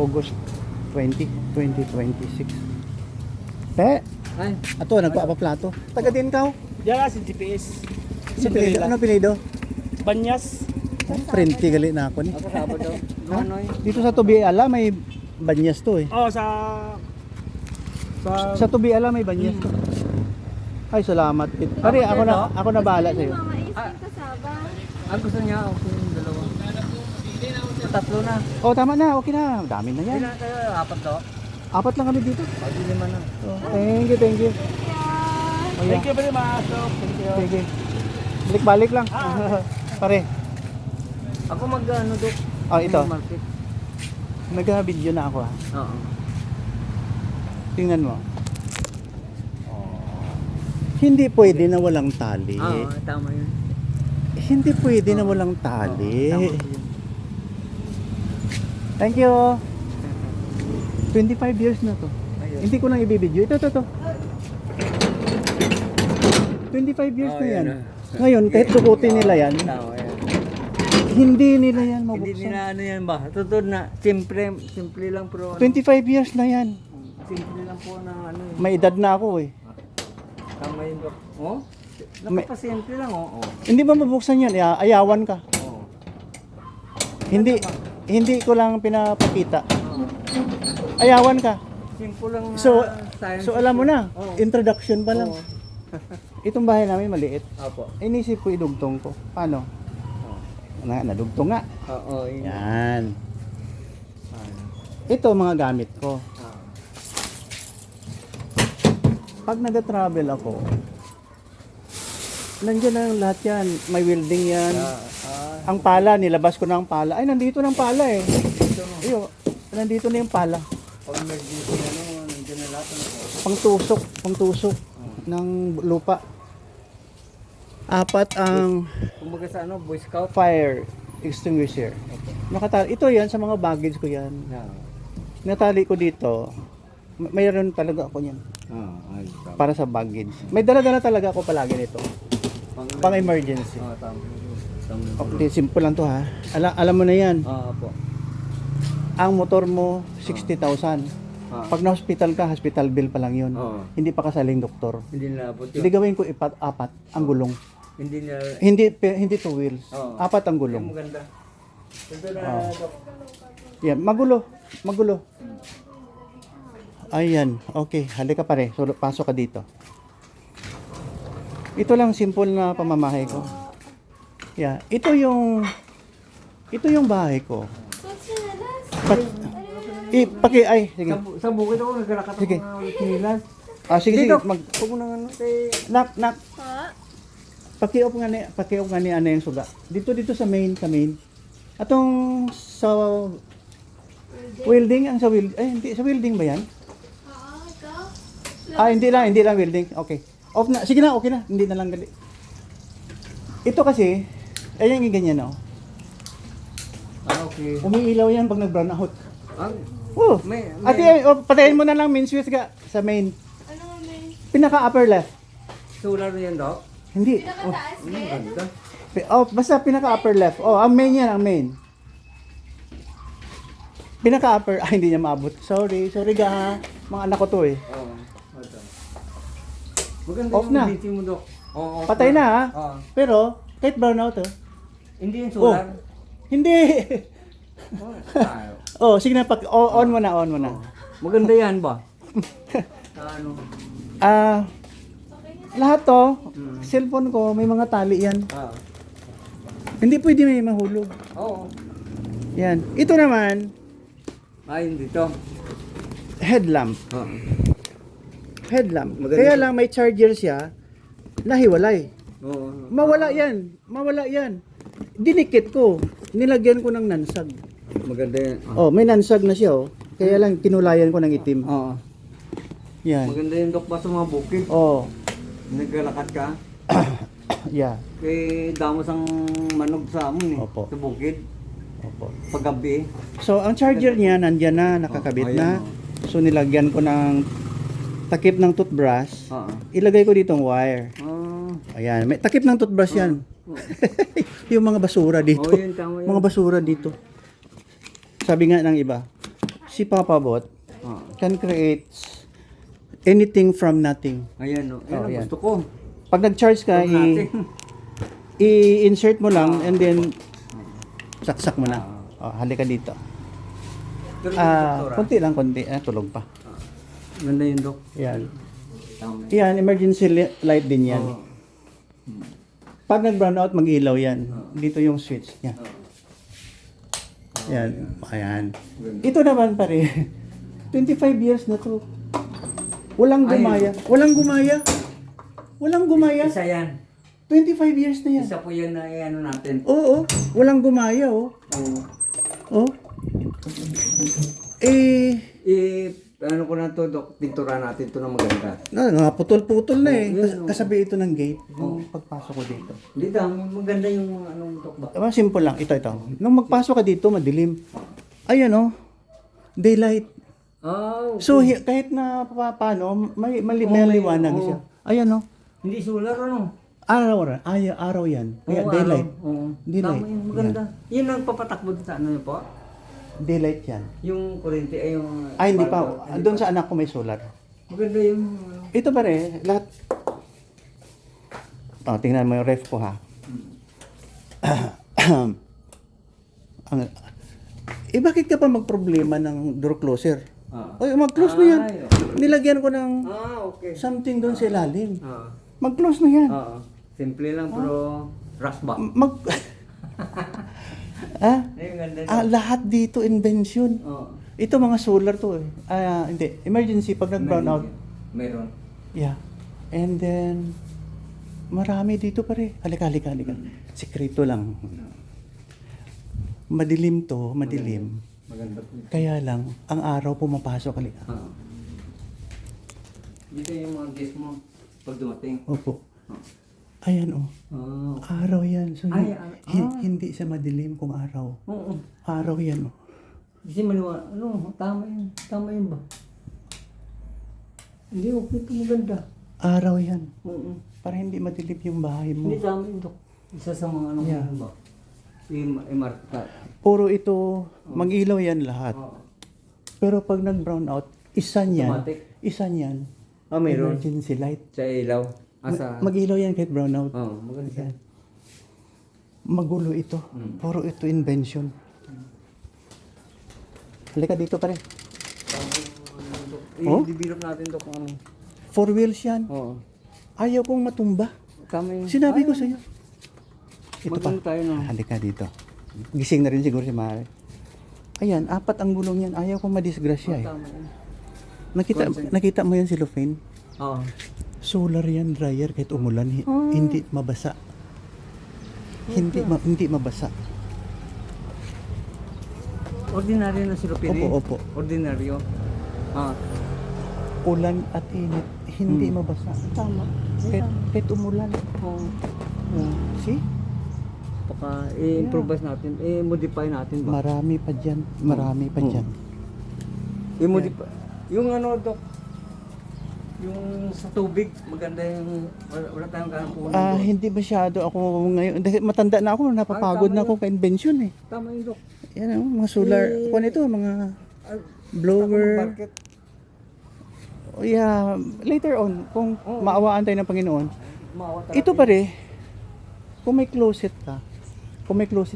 August 20, 2026. Pe, Ay, ato nagpapaplato. Taga din ka? Diyan si GPS. Si Pilido. Ano Pilido? Banyas. Printi gali na ako ni. ako Sabado. Ha? Ano eh? Dito sa Tubiala may banyas to eh. Oh, sa Sa Tubiala may banyas to. Ay, salamat. Pare, ako na bahala sa iyo. Mama is kasaba. Ang gusto niya, ako yung dalawa. Tatlo na. Oh, tama na. Okay na. Dami na yan. Ilan kayo? Apat to? Apat lang kami dito. Pag lima na. Oh, thank you, thank you. Oh, Thank yeah. you very much. Thank you. Sige. Balik-balik lang. Pare. Ako mag-ano dok? Oh, ito. Market. Nag-video na ako ha. Oo. Tingnan mo. Hindi pwede na walang tali. Oo, tama yun. Hindi pwede na walang tali. Tama yun. Thank you. 25 years na to. Ayun. Hindi ko lang ibibideo. Ito. 25 years na yan. Ngayon, kahit dukutin nila yan, Tama yan. hindi nila yan Hindi mabuksan. nila ano yan ba? Totoo na, simple lang pero ano, 25 years na yan. simple lang po na ano eh. May edad na ako eh. Tama yun dok. Oh? Nakapasyente lang oh. Hindi ba mabuksan yan? Ayawan ka. Oo. Hindi ko lang pinapakita. Ayawan ka. Simple lang na science. So alam mo na, Oo. introduction pa lang. Oo. Itong bahay namin maliit. Opo. Inisip ko idugtong ko. Paano? Nadugtong nga. Oo, yun. Yan. Ito mga gamit ko. Pag nag-travel ako, nandiyan na lahat yan. May welding yan. Ang pala, nilabas ko na ang pala. Ay, nandito na ang pala eh. Iyo, nandito na yung pala. Pag emergency ano, nandiyan na lahat ano. Pangtusok ng lupa. Apat ang Kumbaga sa ano, Boy Scout. fire extinguisher. Ito yan sa mga baggage ko yan. Natali ko dito. Mayroon talaga ako niyan Ay, tama. para sa baggage. May dala-dala talaga ako palagi nito. Pang emergency. Tama. Okay, simple lang to ha. Alam mo na yan. Opo. Ang motor mo 60,000. Pag na-hospital ka, hospital bill pa lang yun. Oo. Hindi pa kasaling doktor. Hindi na abot Hindi yun. gawin ko apat ang gulong. Hindi na. Hindi two wheels. Oo. Apat ang Yung gulong. maganda. Ito na, Dok. Yan, magulo. Ayan, okay. Halika pare. So, pasok ka dito. Ito lang simple na pamamahay ko. Yeah, ito yung bahay ko. Sige. Sa bukid ako naglalakat ako Sige. ng kinilas. Sige. Dok, huwag mo nang ano kay... Nak. Ha? Pakiop nga ni ano yung suga. Dito sa main. Atong sa welding, hindi sa welding ba yan? Oo, ikaw? Hindi lang welding. Okay. Off na. Sige na, okay na. Hindi na lang gali. Ito kasi, ayan yung ganyan oh. Okay. Umiilaw yan pag nag-brown out. Oh. May- Ate, patayin mo na lang main switch ka sa main. Ano nga may? Pinaka upper left. Solar yan, Dok? Hindi. Pinakataas din? Ganda. Basta pinaka upper left. Ang main yan, ang main. Pinaka upper, hindi niya maabot. Sorry ga. Mga anak ko to eh. Oo. Ito. Maganda Off yung na. DC mo, Dok. Oo, off Patay na ha. Oo. Pero, kahit brown out Hindi yung solar. Hindi. Sige na, on mo na. Maganda yan ba? Ano? Lahat to, cellphone ko, may mga tali yan. Hindi pwede may mahulog. Oo. Yan. Ito naman, Ayun dito. headlamp. Headlamp. Maganda. Kaya lang may charger siya, nahiwalay. Oo. Mawala yan. Dinikit ko. Nilagyan ko ng nansag. Maganda yan. May nansag na siya Kaya lang kinulayan ko ng itim. Oo. Yan. Maganda yung Dok ba sa mga bukid? Naglalakat ka? Yeah. Kay damos ang manog sa amon eh. Opo. Sa bukid. Opo. Paggabi. So, ang charger niya, nandyan na, nakakabit ayan, na. So, nilagyan ko ng takip ng toothbrush. Oo. Ilagay ko dito ang wire. Ah. Ayan, may takip ng toothbrush yan. Yung mga basura dito. Oh, yun, tama yun. Mga basura dito. Sabi nga ng iba. si Papa Bot Oh. can create anything from nothing. Ayan, no. Ayan, Oh, ang yan. gusto ko. Pag nag-charge ka, From natin. i-insert mo lang and then saksak mo na. Oh, halika dito. Pero doktora, Konti lang, konti. Tulog pa. ganda yun, Dok. Yan. Tama. Yan, emergency light din yan. Oh. Pag nag-brown out, mag-ilaw yan. Dito yung switch niya. Yan. Ayan. Ito naman pare. 25 years na to. Walang gumaya. Walang gumaya. Walang gumaya. Isa yan. 25 years na yan. Isa po yan na ano natin. Oo. Walang gumaya, oh. Oo. Oh. Eh, Ano ko na to, Dok, pintura natin to na maganda. putol-putol na eh. Oh, yun, oh. Kasabi ito ng gate. Yung pagpasok ko dito. Hindi dami, maganda yung mga anong Dok ba? Simple lang. Ito. Nung magpasok ka dito, madilim. Ayan, oh. Daylight. Oh, So, kahit na paano, may liwanag oo. siya. Ayan, oh. hindi solar ano? Araw yan. Kaya Oo, daylight. araw. Oo. Daylight. Tama yun, maganda. Yun ang papatakbo sa ano yun po? Daylight yan. Yung kurente ay yung... Hindi pa. Doon sa anak ko may solar. Maganda yung... ano. Ito pa rin, lahat. Tingnan mo yung ref ko ha. Bakit ka pa magproblema ng door closer? Oy, mag-close mo yan. Ay, okay. Nilagyan ko ng Okay. something doon sa ilalim. Oo. Mag-close na yan. Oo. Simple lang pero... Rasba. Ay, ganda. Lahat dito invention. Oo. Ito mga solar to eh. Hindi. Emergency pag nag-brown out. Meron. Yeah. And then, marami dito pare. Halika. Sekreto lang. Madilim to, madilim. Maganda po. Kaya lang, ang araw pumapasok. Halika. Oo. Dito yung mga guest mo pag dumating. Opo. Ayan oh. Oo. Araw yan. So, Ay, hindi siya madilim kung araw. Oo. Araw yan oh. Kasi maliwa, tama yun. Tama yun ba? Hindi, okay ito maganda. Araw yan. Oo. Para hindi madilim yung bahay mo. Hindi tama yun, Dok. Isa sa mga ano Yeah. ba? I-marka. Puro ito, mag-ilaw yan lahat. Oo. Pero pag nag-brown out, isa niyan. Automatic. Isa niyan. Meron. Emergency light. Sa ilaw. Asa? Mag-ilaw yan kahit brown out. Oo, maganda. Yan. Magulo ito. Puro ito invention. Halika dito pare. Oh? I-develop natin, Dok, kung ano. 4 wheels yan. Oo. Ayaw kong matumba. Tama yun. Sinabi ko sa'yo. Ito pa. Magano tayo, no? Halika dito. Gising na rin siguro si Mare. Ayan, 4 ang gulong yan. Ayaw kong madisgrasya eh. Tama yun. Nakita mo yan si Lufin? Oo. Solar yan, dryer kahit umulan. Hindi mabasa. Hindi mabasa. Ordinaryo na sila pili. Opo. Ordinaryo. Ulan at init, hindi mabasa. Tama. Kahit umulan. Oo. See? Baka i-improvise natin, i-modify natin ba? Marami pa dyan. Marami pa dyan. I-modify. Yung ano, Dok, yung sa tubig, maganda yung, wala tayong ganang puno. Hindi masyado ako ngayon. Dahil matanda na ako, napapagod na ako ka invention eh. Tama yung, Dok. Yan mga solar. Kung ito, mga blower. Market. Yeah, later on, kung maawaan tayo ng Panginoon. Maawa talaga. Ito pare, kung may closet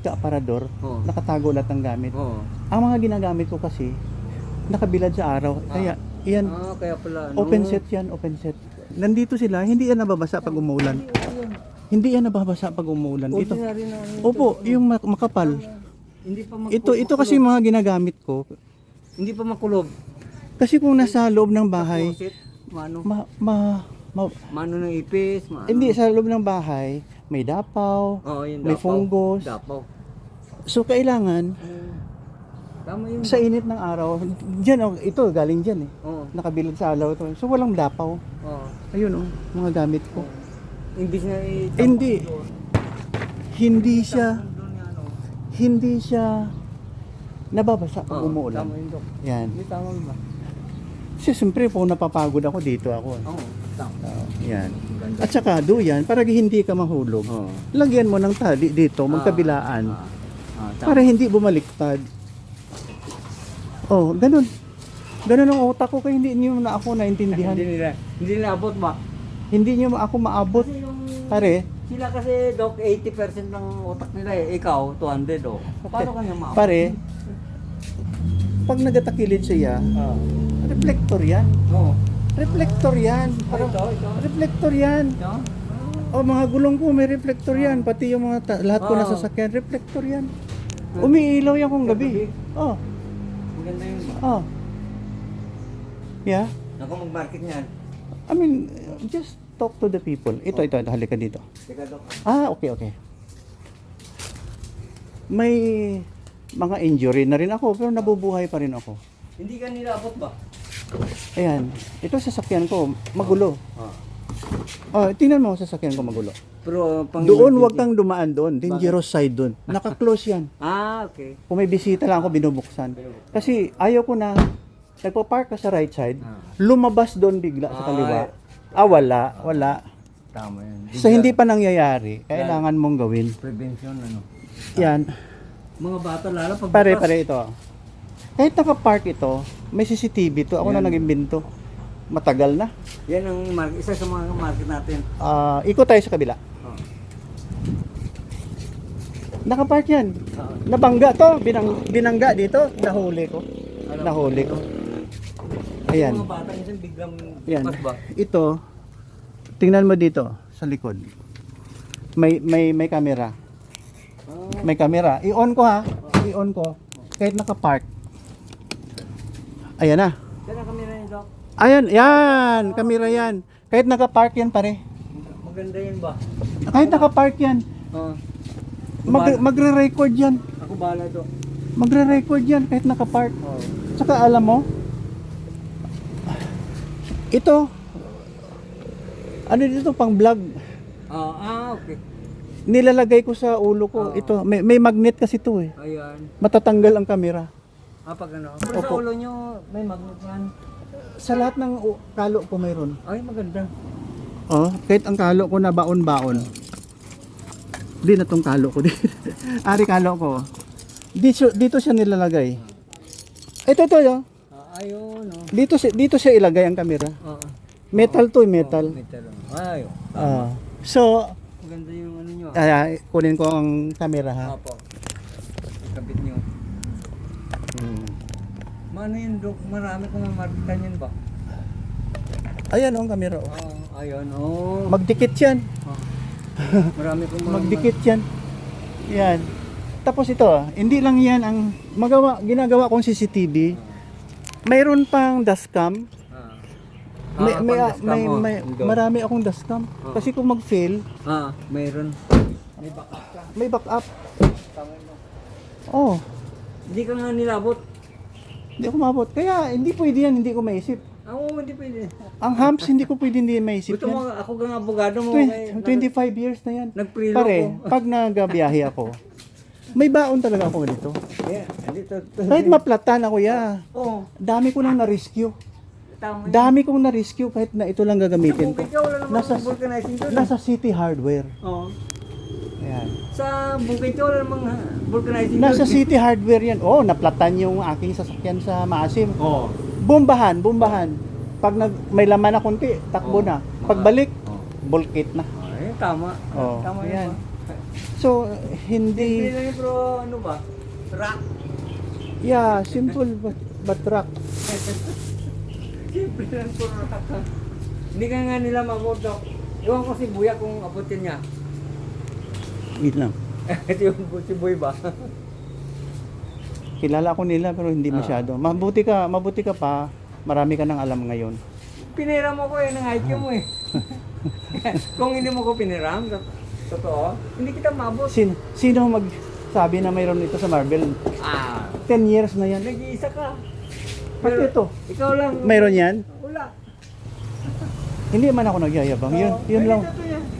ka, aparador, Oo. nakatago lahat ng gamit. Oo. Ang mga ginagamit ko kasi, nakabilad sa araw. Kaya, yan, Kaya pala, open set yan, open set. Nandito sila, hindi yan nababasa pag umuulan. Hindi yan nababasa pag umuulan. Ito. Ordinary na. Opo, yung makapal. Hindi pa Ito kasi mga ginagamit ko. Hindi pa makulob. Kasi kung nasa loob ng bahay, Closet, mano. mano ng ipis, mano. hindi, sa loob ng bahay, may dapaw, Oo, yun, may dapaw. fungus. Dapaw. So, kailangan, Tama yun. sa init ng araw, dyan, ito, galing dyan eh. Oo. Nakabilad sa alaw ito. So, walang dapaw. Oo. Ayun oh, mga gamit ko. Imbis na Hindi. Hindi siya, doon nga, ano. hindi siya nababasa pag Oo, umuulan. Tama yun, Dok. Yan. Hindi tama ba? Kasi siyempre, kung napapagod ako, dito ako. Oo. Tama. Yan. At saka, yan, para hindi ka mahulog. Oo. Lagyan mo ng tali dito, magkabilaan. Tama. Para hindi bumaliktad. Oh, ganun. Ganun ang utak ko kaya hindi niyo na ako naintindihan. Hindi nila abot ba? Hindi niyo ako maabot. Kasi yung Pare, sila kasi Doc 80% ng utak nila eh. Ikaw 200 oh. Paano kanya maabot? pare, pag nagatakilid siya, Ah. reflector yan. Oo. Reflector yan. Ito, ito. Reflector yan. Ito? Oh, mga gulong ko may reflector yan. Pati yung mga lahat ko Oo. nasa sasakyan, reflector yan. Umiilaw yan kung gabi. Oh, Maganda yun ba? oh. Yeah. Ako mag-market niyan. I mean, just talk to the people. Ito, halika dito. Teka Doc. Okay. May mga injury na rin ako, pero nabubuhay pa rin ako. Hindi ka nila abot ba? Ayan, ito sasakyan ko, magulo. Ah. Oh, tingnan mo sasakyan ko magulo. Pero pang Doon, wag kang dumaan doon. Dangerous side doon. Naka-close yan. Ah, okay. Kung may bisita lang ako, binubuksan. Kasi ayaw ko na, nagpa-park ka sa right side, lumabas doon bigla sa kaliwa. Wala. Tama yan. So, hindi pa nangyayari. Kailangan mong gawin. Prevention ano. Yan. Mga bata lalo pag Pare ito. Kahit naka-park ito, may CCTV to. Ako na nag-imbento. Matagal na. Yan ang isa sa mga market natin. Ikot tayo sa kabila. Oh. Naka-park yan. Nabangga to. Binangga dito. Nahuli ko. Ayan. Mga bata minsan biglang Yan. bukas ba? Ito, tingnan mo dito sa likod. May camera. May camera. I-on ko ha. I-on ko. Kahit naka-park. Ayan na. Yan ang kamera niyo, Doc. Ayan, yan. Camera yan. Kahit naka-park yan pare. Maganda yan ba? Kahit naka-park yan. Oo. Magre-record yan. Ako bahala, Doc. Magre-record yan kahit naka-park. Oo. Tsaka alam mo, ito, ano dito pang vlog. Okay. Nilalagay ko sa ulo ko. Ito, may magnet kasi ito eh. Ayan. Matatanggal ang camera. Pag ano. Pero sa Opo. ulo nyo, may magnet yan. Sa lahat ng kalo ko mayroon. Ay, maganda. Oh, kahit ang kalo ko na baon-baon. Di na tong kalo ko. Ari kalo ko. Dito siya nilalagay. Ito yun. Ayun, no. Dito siya ilagay ang camera. Oo. Metal to, metal. Metal. Ayun. So, Maganda yung ano nyo. kunin ko ang camera ha. Opo. Ikabit nyo. Mano yun, Doc? Marami kong mamarkitan yan ba? Ayan ang camera. Oh. Ayun, Magdikit yan. Marami kong Magdikit yan. Yan. Tapos ito, hindi lang yan ang ginagawa kong CCTV. Mayroon pang dashcam. Marami akong dashcam. Kasi kung mag-fail, mayroon. May backup ka. may backup. Tama mo. Oh, Hindi ka nga nilabot. hindi ako mabot. Kaya hindi pwede yan, hindi ko maisip. Hindi pwede. Ang humps, hindi ko pwede hindi maisip Gusto mo, yan. ako kang abogado mo. 25 years na yan. Nag-prelo Pare, ko. pag nagabiyahe ako, may baon talaga ako dito. Yeah, dito. Kahit maplatan ako, Oo. dami ko nang na-rescue. Tama. Dami kong na-rescue kahit na ito lang gagamitin ko. Bukid ka, wala namang vulcanizing doon. Nasa City Hardware. Oo. Ayan. Sa bukid ka, wala namang vulcanizing Nasa City Hardware yan. Oh, naplatan yung aking sasakyan sa Maasim. Oo. Bombahan. Pag may laman na konti, takbo na. Pagbalik, bulkit na. Ay, tama. Oo. Tama Ayan. yan. So, Hindi hindi... lang yun, pero ano ba? Rock. Yeah, simple but rock. Simple lang puro rock. Hindi ka nga nila mamodok. Iwan ko si Buya kung abutin niya. Yun lang. Ito yung si Buy ba? Kilala ko nila pero hindi masyado. Mabuti ka pa. Marami ka nang alam ngayon. Piniram mo ko ng IQ mo eh. Kung hindi mo ko piniram, totoo, hindi kita mabot. Sino magsabi na mayroon ito sa Marvel? 10 years na yan. Nag-iisa ka. Pati ito. Ikaw lang. Mayroon yan? Wala. Hindi man ako nagyayabang. Yun lang.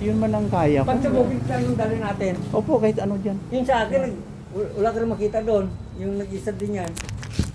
Yun man ang kaya ko. Pag sa bukid lang yung dali natin. Opo, kahit ano dyan. Yung sa akin, wala ka rin makita doon. Yung nag-isa din yan.